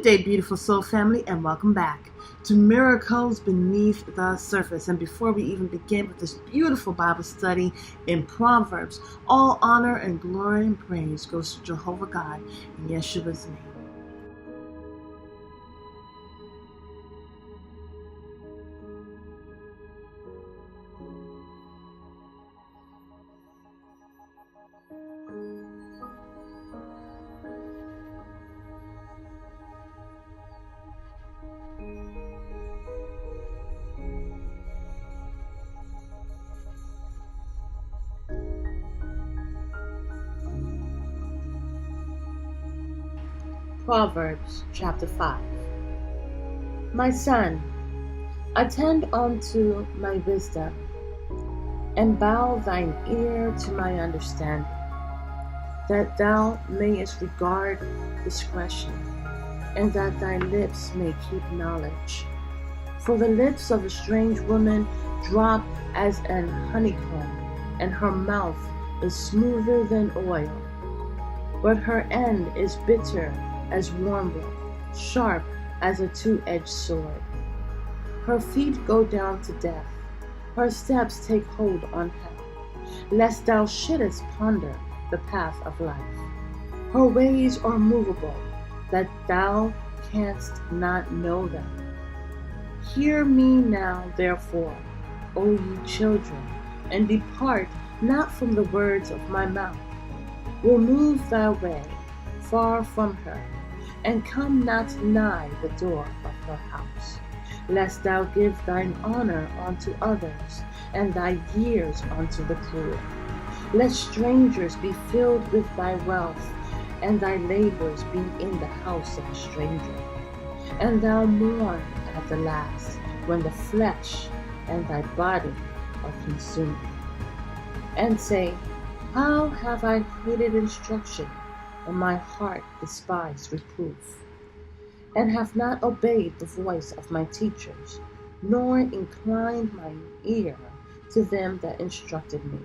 Good day, beautiful soul family, and welcome back to Miracles Beneath the Surface. And before we even begin with this beautiful Bible study in Proverbs, all honor and glory and praise goes to Jehovah God in Yeshua's name. Proverbs chapter 5. My son, attend unto my wisdom, and bow thine ear to my understanding, that thou mayest regard discretion, and that thy lips may keep knowledge. For the lips of a strange woman drop as an honeycomb, and her mouth is smoother than oil, but her end is bitter as wormwood, sharp as a two-edged sword. Her feet go down to death, her steps take hold on hell, lest thou shouldest ponder the path of life. Her ways are movable, that thou canst not know them. Hear me now, therefore, O ye children, and depart not from the words of my mouth. Remove thy way far from her, and come not nigh the door of her house, lest thou give thine honor unto others, and thy years unto the cruel. Let strangers be filled with thy wealth, and thy labors be in the house of a stranger. And thou mourn at the last, when the flesh and thy body are consumed. And say, how have I hated instruction, and my heart despised reproof, and have not obeyed the voice of my teachers, nor inclined mine ear to them that instructed me.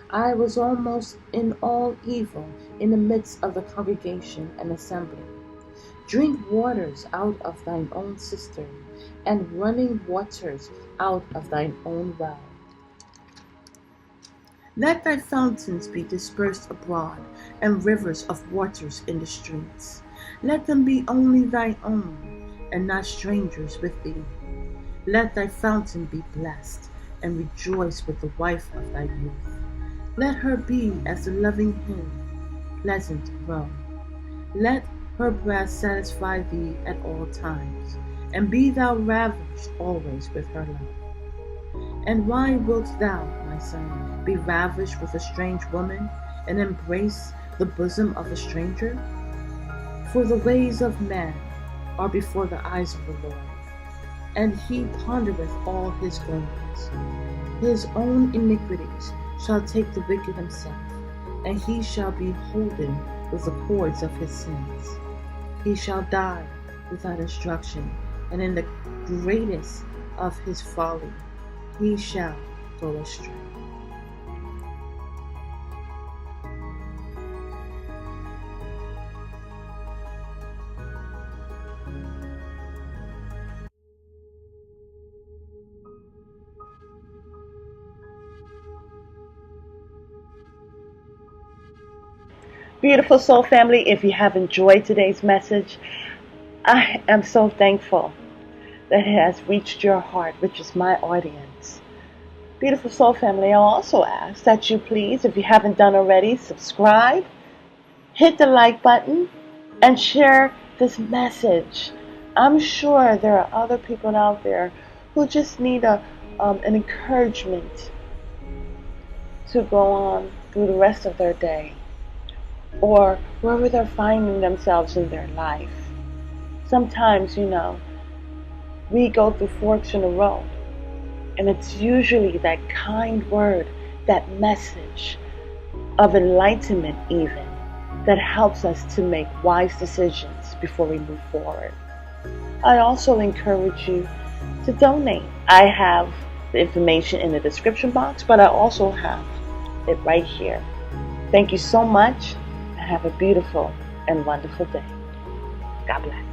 I was almost in all evil in the midst of the congregation and assembly. Drink waters out of thine own cistern, and running waters out of thine own well. Let thy fountains be dispersed abroad, and rivers of waters in the streets. Let them be only thy own, and not strangers with thee. Let thy fountain be blessed, and rejoice with the wife of thy youth. Let her be as the loving hen, pleasant to roam. Let her breast satisfy thee at all times, and be thou ravished always with her love. And why wilt thou, my son, be ravished with a strange woman, and embrace the bosom of a stranger? For the ways of man are before the eyes of the Lord, and he pondereth all his goings. His own iniquities shall take the wicked himself, and he shall be holden with the cords of his sins. He shall die without instruction, and in the greatest of his folly he shall go astray. Beautiful soul family, if you have enjoyed today's message, I am so thankful that it has reached your heart, which is my audience. Beautiful soul family, I'll also ask that you please, if you haven't done already, subscribe, hit the like button, and share this message. I'm sure there are other people out there who just need an encouragement to go on through the rest of their day, or wherever they're finding themselves in their life. Sometimes, we go through forks in the road, and it's usually that kind word, that message of enlightenment even, that helps us to make wise decisions before we move forward. I also encourage you to donate. I have the information in the description box, but I also have it right here. Thank you so much, and have a beautiful and wonderful day. God bless.